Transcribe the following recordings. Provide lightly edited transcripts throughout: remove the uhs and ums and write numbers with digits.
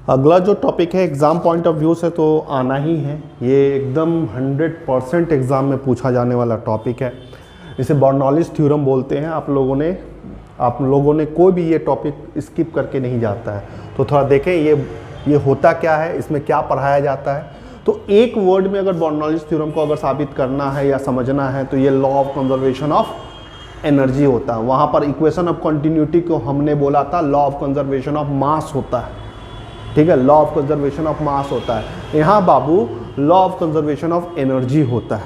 अगला जो टॉपिक है एग्ज़ाम पॉइंट ऑफ व्यू से तो आना ही है, ये एकदम 100% एग्ज़ाम में पूछा जाने वाला टॉपिक है। इसे बर्नौलीज थ्योरम बोलते हैं। आप लोगों ने कोई भी ये टॉपिक स्किप करके नहीं जाता है। तो थोड़ा देखें ये होता क्या है, इसमें क्या पढ़ाया जाता है। तो एक वर्ड में अगर बर्नौलीज थ्योरम को अगर साबित करना है या समझना है तो ये law of conservation of energy होता है। वहाँ पर इक्वेशन ऑफ कंटिन्यूटी को हमने बोला था law of conservation of mass होता है, ठीक है, law of conservation of mass होता है। यहाँ बाबू law of conservation of energy होता है,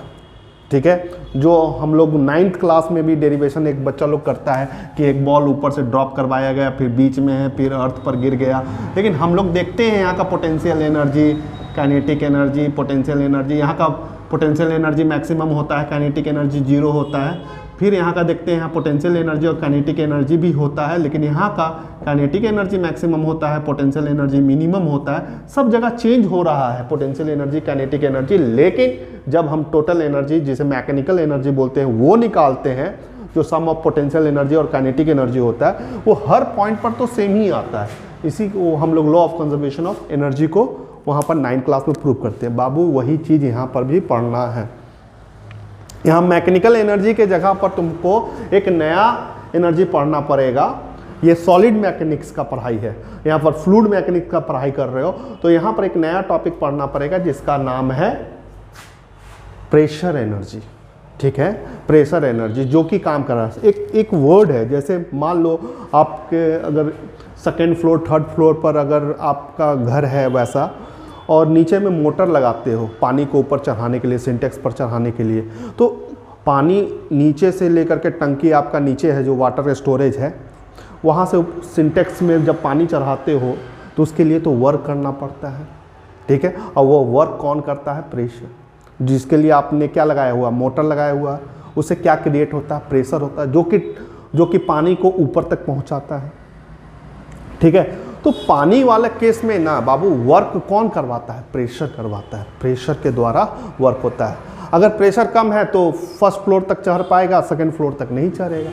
ठीक है। जो हम लोग 9th क्लास में भी डेरिवेशन एक बच्चा लोग करता है कि एक बॉल ऊपर से ड्रॉप करवाया गया, फिर बीच में है, फिर अर्थ पर गिर गया। लेकिन हम लोग देखते हैं यहाँ का potential energy, kinetic energy, potential energy, यहाँ का पोटेंशियल एनर्जी मैक्सिमम होता है, काइनेटिक एनर्जी 0 होता है। फिर यहाँ का देखते हैं, यहाँ पोटेंशियल एनर्जी और काइनेटिक एनर्जी भी होता है, लेकिन यहाँ का काइनेटिक एनर्जी मैक्सिमम होता है, पोटेंशियल एनर्जी मिनिमम होता है। सब जगह चेंज हो रहा है पोटेंशियल एनर्जी, काइनेटिक एनर्जी। लेकिन जब हम टोटल एनर्जी, जिसे मैकेनिकल एनर्जी बोलते हैं, वो निकालते हैं, जो सम ऑफ पोटेंशियल एनर्जी और काइनेटिक एनर्जी होता है, वो हर पॉइंट पर तो सेम ही आता है। इसी को हम लोग law of conservation of energy को वहाँ पर 9th क्लास में प्रूव करते हैं। बाबू वही चीज़ यहाँ पर भी पढ़ना है। यहाँ मैकेनिकल एनर्जी के जगह पर तुमको एक नया एनर्जी पढ़ना पड़ेगा। ये सॉलिड मैकेनिक्स का पढ़ाई है, यहाँ पर फ्लूइड मैकेनिक्स का पढ़ाई कर रहे हो, तो यहाँ पर एक नया टॉपिक पढ़ना पड़ेगा जिसका नाम है प्रेशर एनर्जी, ठीक है। प्रेशर एनर्जी जो कि काम कर रहा है, एक वर्ड है। जैसे मान लो आपके अगर 2nd फ्लोर 3rd फ्लोर पर अगर आपका घर है वैसा, और नीचे में मोटर लगाते हो पानी को ऊपर चढ़ाने के लिए, सिंटेक्स पर चढ़ाने के लिए, तो पानी नीचे से लेकर के टंकी आपका नीचे है जो वाटर स्टोरेज है, वहाँ से सिंटेक्स में जब पानी चढ़ाते हो तो उसके लिए तो वर्क करना पड़ता है, ठीक है। और वो वर्क कौन करता है? प्रेशर, जिसके लिए आपने क्या लगाया हुआ? मोटर लगाया हुआ। उससे क्या क्रिएट होता है? प्रेशर होता है, जो कि पानी को ऊपर तक पहुँचाता है, ठीक है। तो पानी वाले केस में ना बाबू वर्क कौन करवाता है? प्रेशर करवाता है। प्रेशर के द्वारा वर्क होता है। अगर प्रेशर कम है तो 1st फ्लोर तक चढ़ पाएगा, 2nd फ्लोर तक नहीं चढ़ेगा।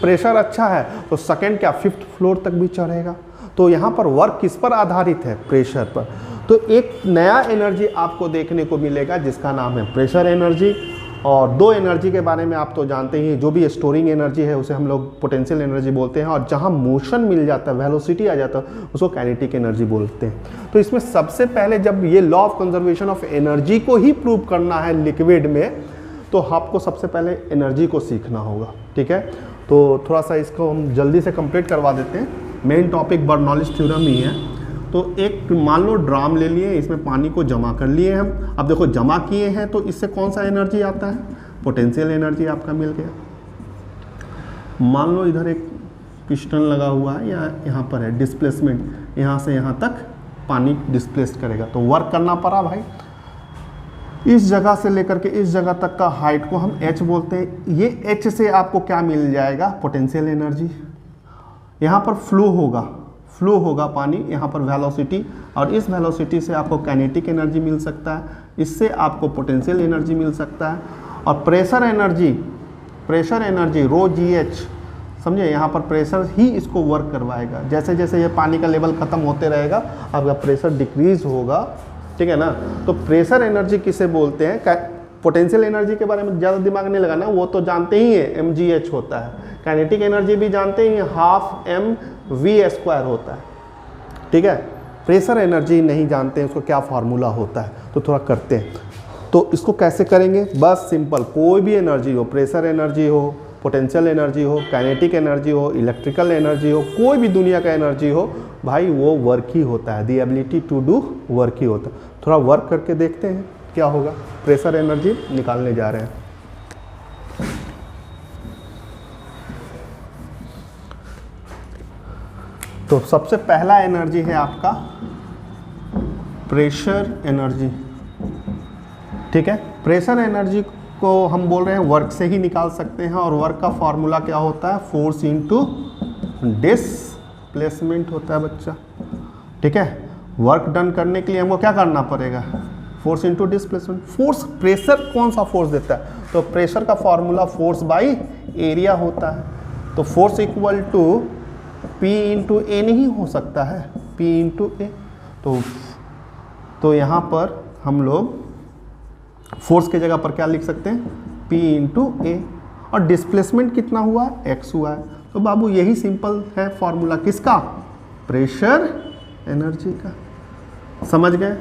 प्रेशर अच्छा है तो 2nd क्या 5th फ्लोर तक भी चढ़ेगा। तो यहाँ पर वर्क किस पर आधारित है? प्रेशर पर। तो एक नया एनर्जी आपको देखने को मिलेगा जिसका नाम है प्रेशर एनर्जी। और 2 एनर्जी के बारे में आप तो जानते ही, जो भी स्टोरिंग एनर्जी है उसे हम लोग पोटेंशियल एनर्जी बोलते हैं, और जहां मोशन मिल जाता है, वेलोसिटी आ जाता है, उसको काइनेटिक एनर्जी बोलते हैं। तो इसमें सबसे पहले जब ये law of conservation of energy को ही प्रूव करना है लिक्विड में, तो आपको सबसे पहले एनर्जी को सीखना होगा, ठीक है। तो थोड़ा सा इसको हम जल्दी से कंप्लीट करवा देते हैं। मेन टॉपिक बर्नौलीज थ्योरम ही है। तो एक मान लो ड्राम ले लिए, इसमें पानी को जमा कर लिए हम। अब देखो जमा किए हैं तो इससे कौन सा एनर्जी आता है? पोटेंशियल एनर्जी आपका मिल गया। मान लो इधर एक पिस्टन लगा हुआ है या यहाँ पर है डिस्प्लेसमेंट, यहाँ से यहाँ तक पानी डिस्प्लेस करेगा, तो वर्क करना पड़ा भाई। इस जगह से लेकर के इस जगह तक का हाइट को हम h बोलते हैं। ये h से आपको क्या मिल जाएगा? Potential energy. यहाँ पर फ्लो होगा पानी, यहाँ पर वेलोसिटी, और इस वेलोसिटी से आपको काइनेटिक एनर्जी मिल सकता है, इससे आपको पोटेंशियल एनर्जी मिल सकता है। और प्रेशर एनर्जी रो GH, समझे, यहाँ पर प्रेशर ही इसको वर्क करवाएगा। जैसे जैसे ये पानी का लेवल ख़त्म होते रहेगा आपका प्रेशर डिक्रीज होगा, ठीक है ना। तो प्रेशर एनर्जी किसे बोलते हैं? पोटेंशियल एनर्जी के बारे में ज़्यादा दिमाग नहीं लगाना, वो तो जानते ही है mgh होता है। काइनेटिक एनर्जी भी जानते ही हैं, 12mv² होता है, ठीक है। प्रेशर एनर्जी नहीं जानते हैं उसको क्या फार्मूला होता है, तो थोड़ा करते हैं। तो इसको कैसे करेंगे? बस सिंपल, कोई भी एनर्जी हो, प्रेशर एनर्जी हो, पोटेंशियल एनर्जी हो, काइनेटिक एनर्जी हो, इलेक्ट्रिकल एनर्जी हो, कोई भी दुनिया का एनर्जी हो भाई, वो वर्क ही होता है। The ability to do work ही होता है। थोड़ा वर्क करके देखते हैं क्या होगा। प्रेशर एनर्जी निकालने जा रहे हैं। तो सबसे पहला एनर्जी है आपका प्रेशर एनर्जी, ठीक है। प्रेशर एनर्जी को हम बोल रहे हैं वर्क से ही निकाल सकते हैं, और वर्क का फॉर्मूला क्या होता है? फोर्स इंटू डिस्प्लेसमेंट होता है बच्चा, ठीक है। वर्क डन करने के लिए हमको क्या करना पड़ेगा? Force into displacement. Force, pressure कौन सा फोर्स देता है? तो प्रेशर का फॉर्मूला फोर्स बाई एरिया होता है। तो force equal to P into A नहीं हो सकता है, P इंटू ए। तो यहाँ पर हम लोग फोर्स के जगह पर क्या लिख सकते हैं, P इंटू ए, और डिस्प्लेसमेंट कितना हुआ, x हुआ है। तो बाबू यही सिंपल है फॉर्मूला किसका, प्रेशर एनर्जी का। समझ गए।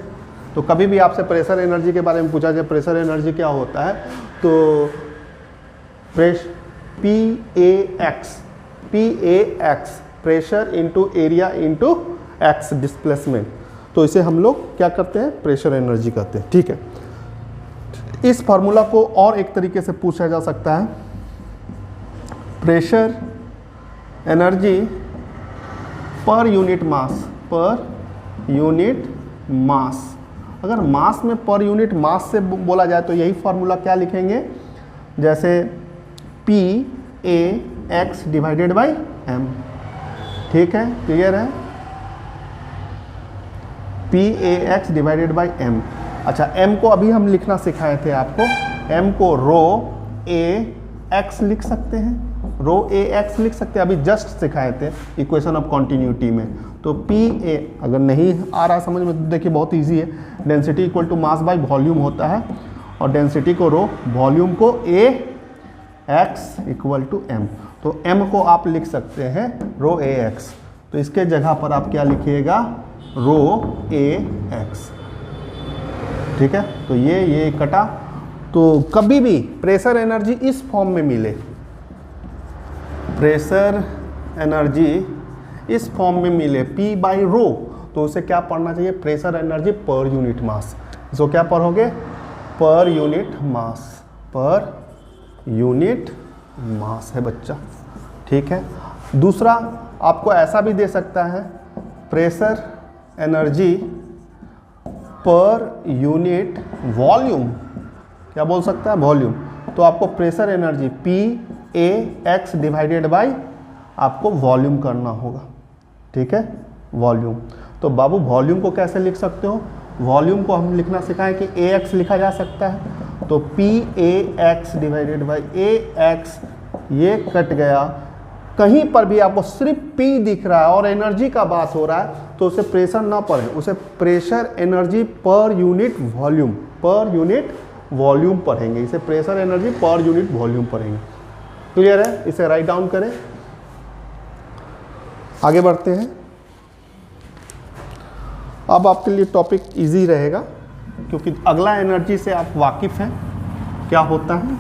तो कभी भी आपसे प्रेशर एनर्जी के बारे में पूछा जाए, प्रेशर एनर्जी क्या होता है, तो PAX pressure into area into x displacement. तो इसे हम लोग क्या करते हैं, प्रेशर एनर्जी कहते हैं। ठीक है, इस फॉर्मूला को और एक तरीके से पूछा जा सकता है, प्रेशर एनर्जी पर यूनिट मास, पर यूनिट मास। अगर मास में पर यूनिट मास से बोला जाए तो यही फॉर्मूला क्या लिखेंगे, जैसे PAX डिवाइडेड बाई m। ठीक है, क्लियर है, PAX डिवाइडेड बाई m। अच्छा, m को अभी हम लिखना सिखाए थे आपको, m को रो ए एक्स लिख सकते हैं, रो ए एक्स लिख सकते हैं, अभी जस्ट सिखाए थे इक्वेशन ऑफ कॉन्टिन्यूटी में। तो PA अगर नहीं आ रहा समझ में तो देखिए बहुत इजी है, density equal to mass by volume होता है, और डेंसिटी को रो, वॉल्यूम को A, x equal to m। तो m को आप लिख सकते हैं रो ए एक्स, तो इसके जगह पर आप क्या लिखिएगा, रो ए एक्स। ठीक है, तो ये कटा। तो कभी भी प्रेशर एनर्जी इस फॉर्म में मिले, प्रेशर एनर्जी इस फॉर्म में मिले P बाई रो, तो उसे क्या पढ़ना चाहिए, प्रेशर एनर्जी पर यूनिट मास। इसको क्या पढ़ोगे, पर यूनिट मास, पर यूनिट मास है बच्चा। ठीक है, दूसरा आपको ऐसा भी दे सकता है, pressure energy per unit volume, क्या बोल सकता है, वॉल्यूम। तो आपको pressure energy PAX divided by आपको वॉल्यूम करना होगा। ठीक है, वॉल्यूम। तो बाबू वॉल्यूम को कैसे लिख सकते हो, वॉल्यूम को हम लिखना सिखाएं कि AX लिखा जा सकता है, तो PAX डिवाइडेड बाई AX, ये कट गया। कहीं पर भी आपको सिर्फ P दिख रहा है और एनर्जी का बात हो रहा है तो उसे प्रेशर ना पढ़ें, उसे pressure energy per unit volume, पर यूनिट वॉल्यूम पढ़ेंगे, इसे pressure energy per unit volume पढ़ेंगे। क्लियर है, इसे राइट डाउन करें। आगे बढ़ते हैं। अब आपके लिए टॉपिक इजी रहेगा क्योंकि अगला एनर्जी से आप वाकिफ हैं क्या होता है।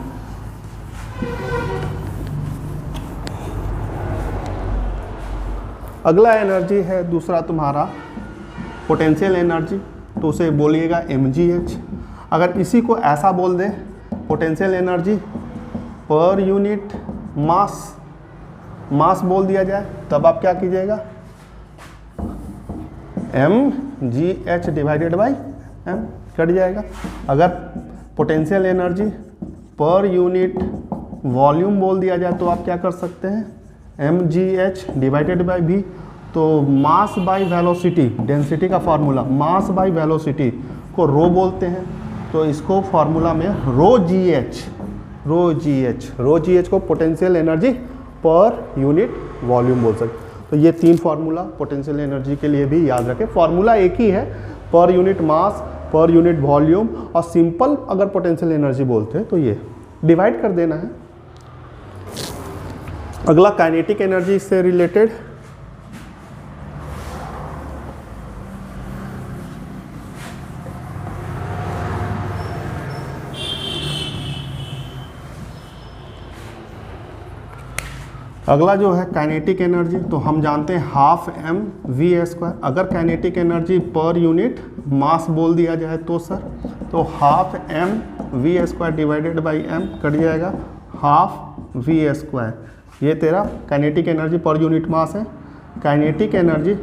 अगला एनर्जी है दूसरा तुम्हारा पोटेंशियल एनर्जी, तो उसे बोलिएगा mgh। अगर इसी को ऐसा बोल दें, potential energy per unit mass, mass बोल दिया जाए, तब आप क्या कीजिएगा, mgh divided by m, cut जाएगा। अगर potential energy per unit volume बोल दिया जाए तो आप क्या कर सकते हैं, mgh डिवाइडेड बाई v। तो मास बाई वेलोसिटी, डेंसिटी का फॉर्मूला मास बाई वेलोसिटी को रो बोलते हैं, तो इसको फॉर्मूला में रो जी एच को potential energy per unit volume बोल सकते। तो ये तीन फार्मूला पोटेंशियल एनर्जी के लिए भी याद रखें, फार्मूला एक ही है, पर यूनिट मास, पर यूनिट वॉल्यूम, और सिंपल अगर पोटेंशियल एनर्जी बोलते हैं तो ये डिवाइड कर देना है। अगला काइनेटिक एनर्जी से रिलेटेड, अगला जो है काइनेटिक एनर्जी, तो हम जानते हैं हाफ m v²। अगर kinetic energy per unit mass बोल दिया जाए तो सर, तो half m v² divided by m cut जाएगा, हाफ v²। ये तेरा kinetic energy per unit mass है। Kinetic energy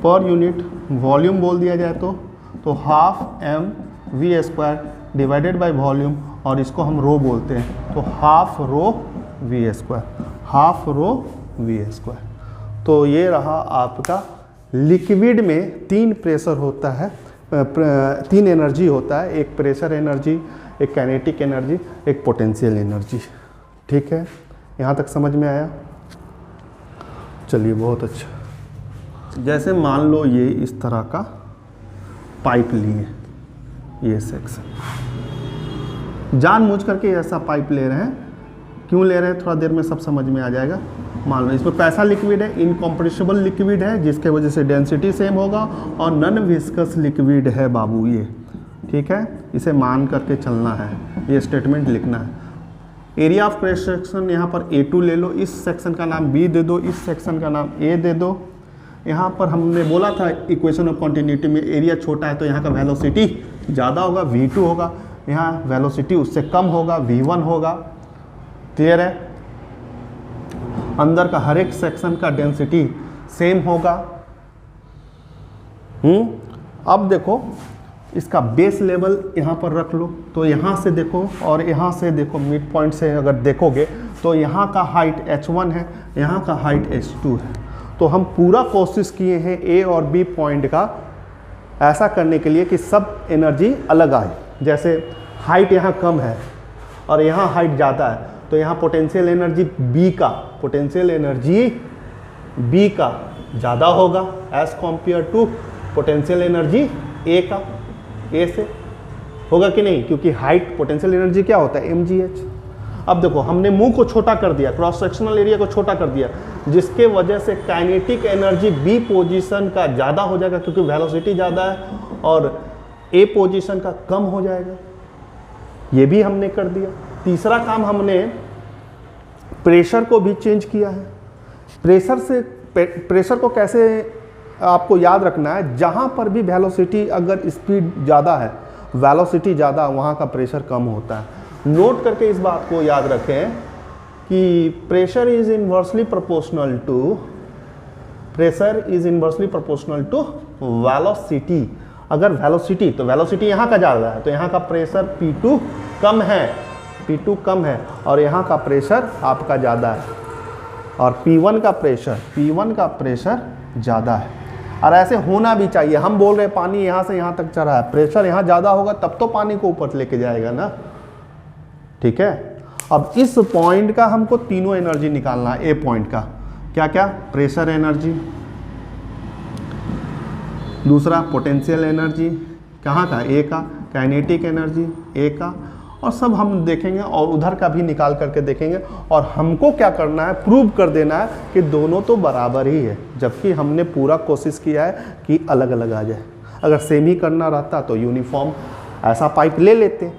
per unit volume बोल दिया जाए तो half m v² divided by volume, और इसको हम रो बोलते हैं, तो half rho v², half rho v²। तो ये रहा आपका लिक्विड में तीन प्रेशर होता है, तीन एनर्जी होता है, एक प्रेशर एनर्जी, एक काइनेटिक एनर्जी, एक पोटेंशियल एनर्जी। ठीक है, यहाँ तक समझ में आया, चलिए बहुत अच्छा। जैसे मान लो ये इस तरह का पाइप लिए, ये सेक्शन जानबूझ करके ऐसा पाइप ले रहे हैं। क्यों ले रहे हैं थोड़ा देर में सब समझ में आ जाएगा। मान लो इसमें पैसा लिक्विड है, इनकम्प्रेसिबल लिक्विड है, जिसके वजह से डेंसिटी सेम होगा, और नॉन विस्कस लिक्विड है बाबू ये, ठीक है। इसे मान करके चलना है, ये स्टेटमेंट लिखना है। एरिया ऑफ क्रॉस सेक्शन यहाँ पर A2 ले लो, इस सेक्शन का नाम B दे दो, इस सेक्शन का नाम A दे दो। यहाँ पर हमने बोला था इक्वेशन ऑफ कॉन्टिन्यूटी में एरिया छोटा है तो यहाँ का वेलोसिटी ज़्यादा होगा, V2 होगा, यहाँ वेलोसिटी उससे कम होगा, V1 होगा। क्लियर है। अंदर का हर एक सेक्शन का डेंसिटी सेम होगा। अब देखो इसका बेस लेवल यहाँ पर रख लो, तो यहाँ से देखो और यहाँ से देखो, मिड पॉइंट से अगर देखोगे तो यहाँ का हाइट h1 है, यहाँ का हाइट h2 है। तो हम पूरा कोशिश किए हैं A और B पॉइंट का ऐसा करने के लिए कि सब एनर्जी अलग आए। जैसे हाइट यहाँ कम है और यहाँ हाइट ज़्यादा है, तो यहाँ पोटेंशियल एनर्जी B का ज़्यादा होगा as compare to potential energy A का। A से होगा कि नहीं, क्योंकि हाइट पोटेंशियल एनर्जी क्या होता है mgh। अब देखो हमने मुंह को छोटा कर दिया, क्रॉस सेक्शनल एरिया को छोटा कर दिया, जिसके वजह से काइनेटिक एनर्जी B पोजीशन का ज़्यादा हो जाएगा, क्योंकि वेलोसिटी ज़्यादा है, और A पोजीशन का कम हो जाएगा। ये भी हमने कर दिया। तीसरा काम हमने प्रेशर को भी चेंज किया है। प्रेशर को कैसे आपको याद रखना है, जहाँ पर भी वेलोसिटी अगर स्पीड ज़्यादा है, वेलोसिटी ज़्यादा, वहाँ का प्रेशर कम होता है। नोट करके इस बात को याद रखें कि pressure is inversely proportional to velocity. अगर वेलोसिटी, तो वेलोसिटी यहाँ का ज़्यादा है तो यहाँ का प्रेशर P2 कम है और यहाँ का प्रेशर आपका ज़्यादा है, और P1 का प्रेशर ज़्यादा है। और ऐसे होना भी चाहिए। हम बोल रहे हैं पानी यहाँ से यहाँ तक चढ़ा है, प्रेशर यहाँ ज़्यादा होगा तब तो पानी को ऊपर लेके जाएगा ना, ठीक है। अब इस पॉइंट का हमको तीनों एनर्जी निकालना है। ए पॉइंट का क्या क्या, प्रेशर एनर्जी, दूसरा पोटेंशियल एनर्जी, कहाँ का, ए का, काइनेटिक एनर्जी ए का, और सब हम देखेंगे और उधर का भी निकाल करके देखेंगे। और हमको क्या करना है, प्रूव कर देना है कि दोनों तो बराबर ही है, जबकि हमने पूरा कोशिश किया है कि अलग अलग आ जाए। अगर सेम ही करना रहता तो यूनिफॉर्म ऐसा पाइप ले लेते,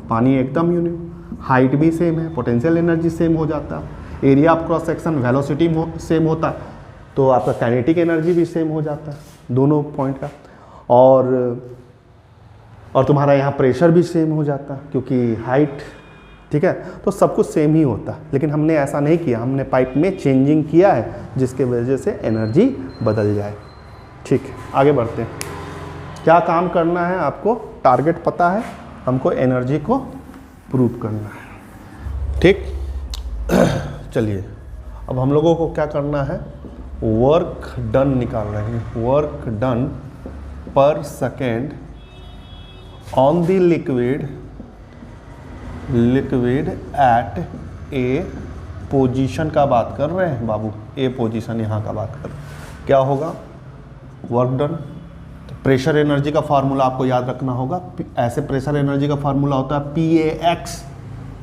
पानी एकदम हाइट भी सेम है, पोटेंशियल एनर्जी सेम हो जाता, area of cross section, velocity same होता, तो आपका काइनेटिक एनर्जी भी सेम हो जाता दोनों पॉइंट का, और तुम्हारा यहाँ प्रेशर भी सेम हो जाता क्योंकि हाइट, ठीक है। तो सब कुछ सेम ही होता, लेकिन हमने ऐसा नहीं किया, हमने पाइप में चेंजिंग किया है जिसके वजह से एनर्जी बदल जाए। ठीक है, आगे बढ़ते हैं। क्या काम करना है आपको, टारगेट पता है, हमको एनर्जी को प्रूव करना है, ठीक। चलिए अब हम लोगों को क्या करना है, वर्क डन निकाल रहे हैं। Work done per second on the liquid at A position का बात कर रहे हैं बाबू, ए पोजीशन यहाँ का बात कर रहे हैं। क्या होगा वर्क डन, तो प्रेशर एनर्जी का फार्मूला आपको याद रखना होगा। ऐसे प्रेशर एनर्जी का फार्मूला होता है PAX,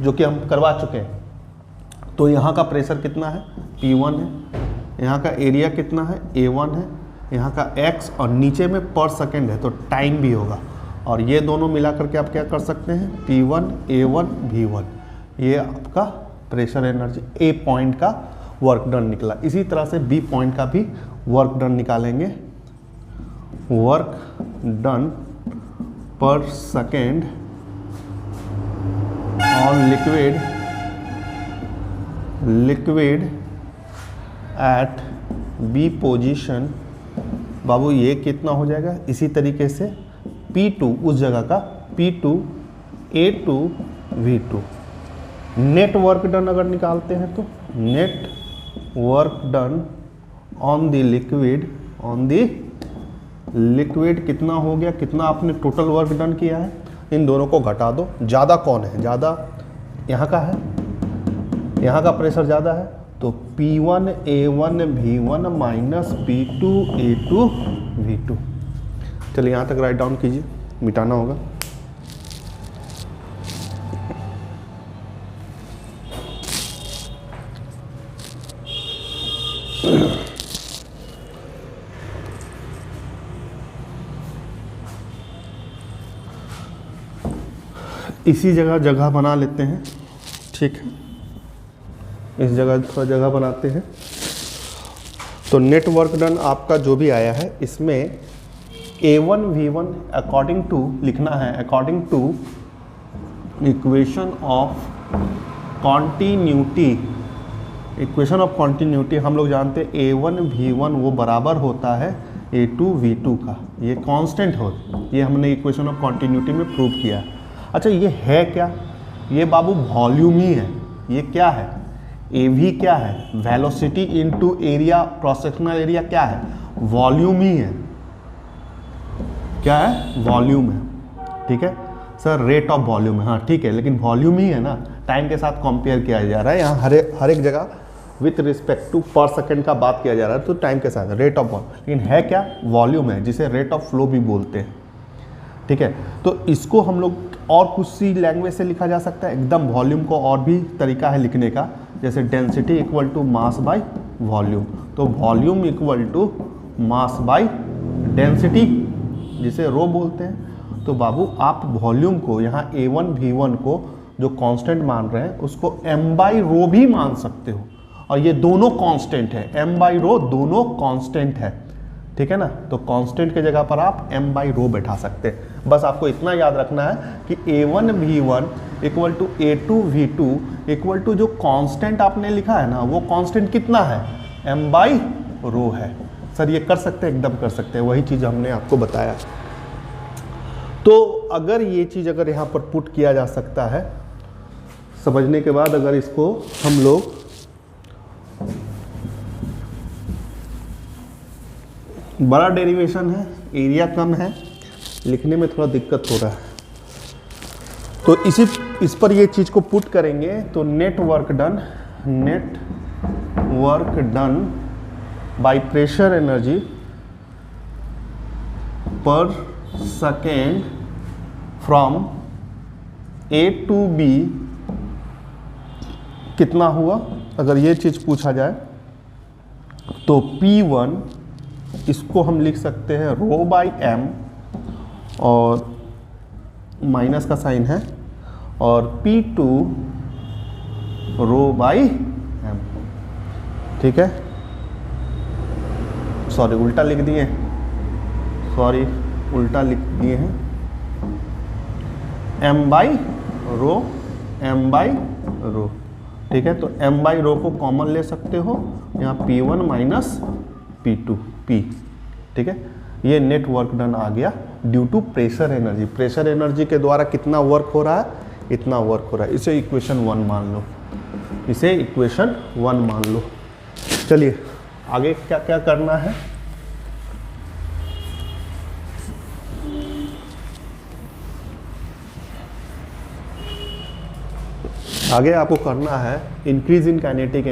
जो कि हम करवा चुके हैं। तो यहाँ का प्रेशर कितना है, P1 है, यहाँ का एरिया कितना है, A1 है, यहाँ का X, और नीचे में पर सेकेंड है तो टाइम भी होगा, और ये दोनों मिला करके आप क्या कर सकते हैं, P1 A1 V1। ये आपका प्रेशर एनर्जी ए पॉइंट का वर्क डन निकला। इसी तरह से बी पॉइंट का भी वर्क डन निकालेंगे। Work done per second on liquid at B position, बाबू ये कितना हो जाएगा, इसी तरीके से P2 उस जगह का P2 A2 V2। Net work done अगर निकालते हैं तो net work done on the liquid कितना हो गया, कितना आपने टोटल वर्क डन किया है, इन दोनों को घटा दो। ज़्यादा कौन है, ज़्यादा यहाँ का है, यहाँ का प्रेशर ज़्यादा है तो P1 A1 V1 minus P2 A2 V2। चलिए यहाँ तक राइट डाउन कीजिए, मिटाना होगा। इसी जगह बना लेते हैं, ठीक है, इस जगह थोड़ा जगह बनाते हैं। तो नेट वर्क डन आपका जो भी आया है इसमें A1 V1 अकॉर्डिंग टू लिखना है, according to equation of continuity. Equation of continuity हम लोग जानते हैं A1 V1 वो बराबर होता है A2 V2 का, ये कांस्टेंट हो, ये हमने इक्वेशन ऑफ कॉन्टिन्यूटी में प्रूव किया। अच्छा ये है क्या? ये बाबू वॉल्यूम ही है। ये क्या है? AV क्या है? Velocity into area, cross sectional area क्या है? वॉल्यूम ही है। क्या है? वॉल्यूम है, ठीक है सर, रेट ऑफ वॉल्यूम है, हाँ ठीक है, लेकिन वॉल्यूम ही है ना, टाइम के साथ कंपेयर किया जा रहा है यहाँ हर एक जगह विथ रिस्पेक्ट टू पर सेकंड का बात किया जा रहा है, तो टाइम के साथ रेट ऑफ वॉल्यूम, लेकिन है क्या? वॉल्यूम है, जिसे रेट ऑफ फ्लो भी बोलते हैं, ठीक है। तो इसको हम लोग और कुछ सी लैंग्वेज से लिखा जा सकता है एकदम, वॉल्यूम को और भी तरीका है लिखने का, जैसे density equal to mass by volume. तो volume equal to mass by density, जिसे रो बोलते हैं। तो बाबू आप वॉल्यूम को यहाँ A1 V1 को जो कांस्टेंट मान रहे हैं उसको m बाई रो भी मान सकते हो, और ये दोनों कांस्टेंट है, m बाई रो दोनों कांस्टेंट है, ठीक है ना। तो कांस्टेंट के जगह पर आप m बाई रो बैठा सकते हैं। बस आपको इतना याद रखना है कि A1 V1 equal to A2 V2 equal to जो कांस्टेंट आपने लिखा है ना, वो कांस्टेंट कितना है? m बाई रो है। सर ये कर सकते हैं, एकदम कर सकते हैं, वही चीज़ हमने आपको बताया। तो अगर ये चीज़ अगर यहाँ पर पुट किया जा सकता है, समझने के बाद अगर इसको हम लोग बड़ा डेरिवेशन है, एरिया कम है, लिखने में थोड़ा दिक्कत हो रहा है, तो इस पर ये चीज़ को पुट करेंगे तो net work done by pressure energy per second from A to B कितना हुआ? अगर ये चीज़ पूछा जाए तो P1 इसको हम लिख सकते हैं रो बाई m, और माइनस का साइन है, और P2 रो बाई m, ठीक है। सॉरी उल्टा लिख दिए हैं, m बाई रो, ठीक है। तो m बाई रो को कॉमन ले सकते हो, यहाँ P1 माइनस P2 P, ठीक है। ये नेट वर्क डन आ गया due to pressure energy. Pressure energy के द्वारा कितना वर्क हो रहा है? इतना वर्क हो रहा है। इसे इक्वेशन 1 मान लो, चलिए आगे क्या क्या करना है। आगे आपको करना है increase in kinetic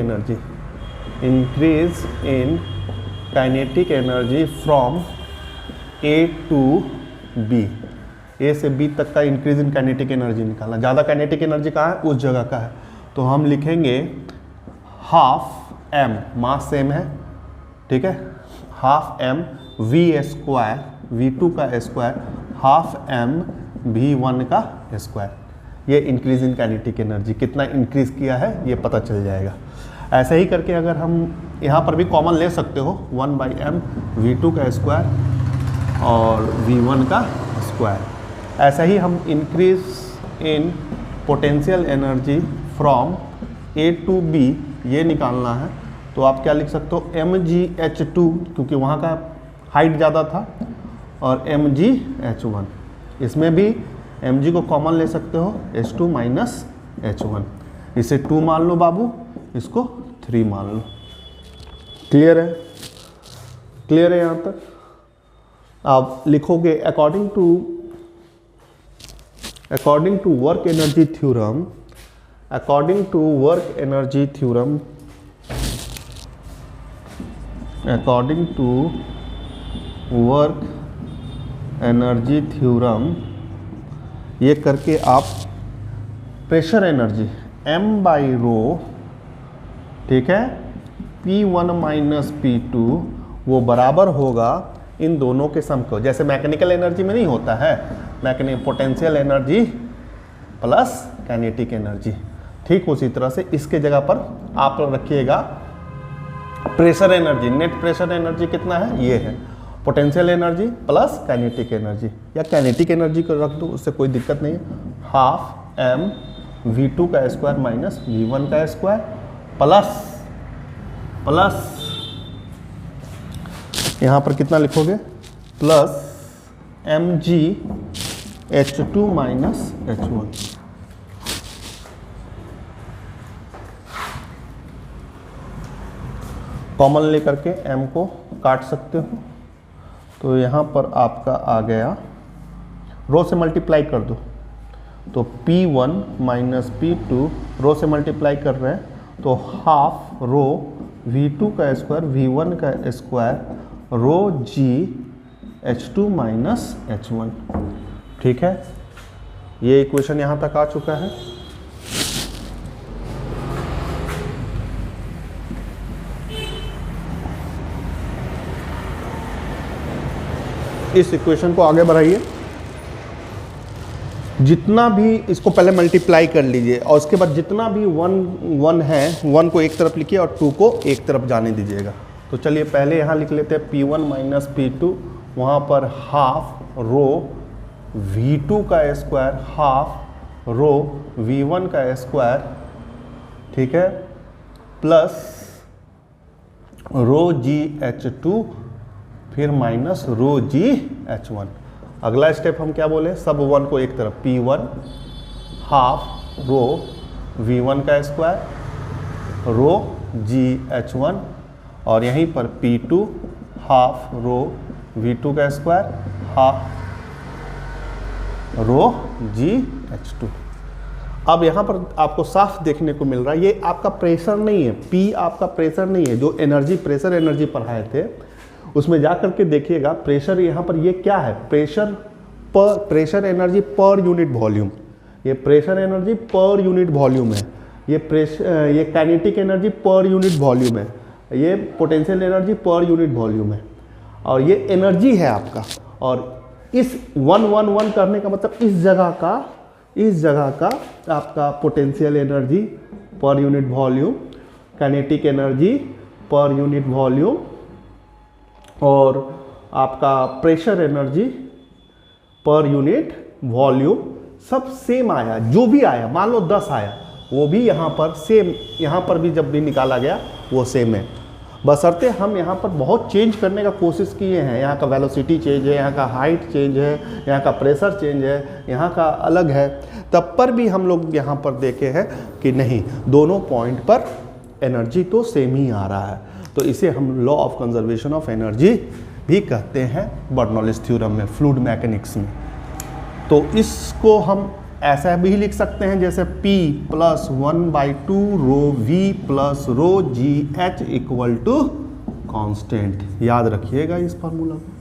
energy from A to B, A से B तक का इंक्रीज इन काइनेटिक एनर्जी निकालना। ज़्यादा काइनेटिक एनर्जी कहाँ है? उस जगह का है, तो हम लिखेंगे हाफ m, मास सेम है, ठीक है, half m V square V2 का स्क्वायर हाफ m V1 का स्क्वायर। ये इंक्रीज इन काइनेटिक एनर्जी कितना इंक्रीज किया है ये पता चल जाएगा। ऐसे ही करके अगर हम यहाँ पर भी कॉमन ले सकते हो 1 बाई m V2 का स्क्वायर और V1 का स्क्वायर। ऐसा ही हम increase in potential energy from A to B ये निकालना है, तो आप क्या लिख सकते हो? mgh2, क्योंकि वहाँ का हाइट ज़्यादा था, और mgh1, इसमें भी mg को कॉमन ले सकते हो, h2 माइनस h1, इसे 2 मान लो बाबू, इसको 3 मान लो। क्लियर है यहाँ तक? आप लिखोगे according to work energy theorem according to work energy theorem, ये करके आप pressure energy m by rho, ठीक है, P1 माइनस P2 वो बराबर होगा इन दोनों के सम को। जैसे मैकेनिकल एनर्जी में नहीं होता है, potential energy plus kinetic energy, ठीक उसी तरह से इसके जगह पर आप रखिएगा pressure energy. Net pressure energy कितना है, ये है, potential energy plus kinetic energy, या काइनेटिक एनर्जी को रख दो, उससे कोई दिक्कत नहीं है। हाफ m v2 का स्क्वायर माइनस v1 का स्क्वायर प्लस यहाँ पर कितना लिखोगे, plus mg h2 minus h1। Common लेकर के m को काट सकते हो, तो यहाँ पर आपका आ गया, रो से मल्टीप्लाई कर दो तो P1 माइनस P2, रो से मल्टीप्लाई कर रहे हैं तो हाफ रो V2 का स्क्वायर V1 का square rho G H2 minus H1, ठीक है। ये इक्वेशन यहाँ तक आ चुका है। इस इक्वेशन को आगे बढ़ाइए, जितना भी इसको पहले मल्टीप्लाई कर लीजिए और उसके बाद जितना भी वन है, वन को एक तरफ लिखिए और टू को एक तरफ जाने दीजिएगा। तो चलिए पहले यहाँ लिख लेते हैं P1 माइनस P2, वहाँ पर हाफ रो V2 का स्क्वायर हाफ रो V1 का स्क्वायर, ठीक है, प्लस रो G H2 फिर माइनस रो G H1। अगला स्टेप हम क्या बोले, सब वन को एक तरफ, P1 हाफ रो V1 का स्क्वायर रो G H1, और यहीं पर P2 हाफ रो V2 का square half rho G H2। अब यहाँ पर आपको साफ देखने को मिल रहा है, ये आपका प्रेशर नहीं है, P आपका प्रेशर नहीं है। जो एनर्जी प्रेशर एनर्जी पढ़ाए थे उसमें जा करके देखिएगा, प्रेशर यहाँ पर ये क्या है, pressure energy per unit volume, ये pressure energy per unit volume है, ये kinetic energy per unit volume है, ये potential energy per unit volume है, और ये एनर्जी है आपका। और इस 1 करने का मतलब इस जगह का आपका potential energy per unit volume, kinetic energy per unit volume, और आपका pressure energy per unit volume सब सेम आया। जो भी आया, मान लो 10 आया, वो भी यहाँ पर सेम, यहाँ पर भी जब भी निकाला गया वो सेम है। बशर्ते हम यहाँ पर बहुत चेंज करने का कोशिश किए हैं, यहाँ का वेलोसिटी चेंज है, यहाँ का हाइट चेंज है, यहाँ का प्रेशर चेंज है, यहाँ का अलग है, तब पर भी हम लोग यहाँ पर देखे हैं कि नहीं, दोनों पॉइंट पर एनर्जी तो सेम ही आ रहा है। तो इसे हम law of conservation of energy भी कहते हैं बर्नौलीज थ्योरम में, फ्लूइड मैकेनिक्स में। तो इसको हम ऐसा भी लिख सकते हैं जैसे P plus 1/2 rho V plus rho G H equal to constant. याद रखिएगा इस फार्मूला को।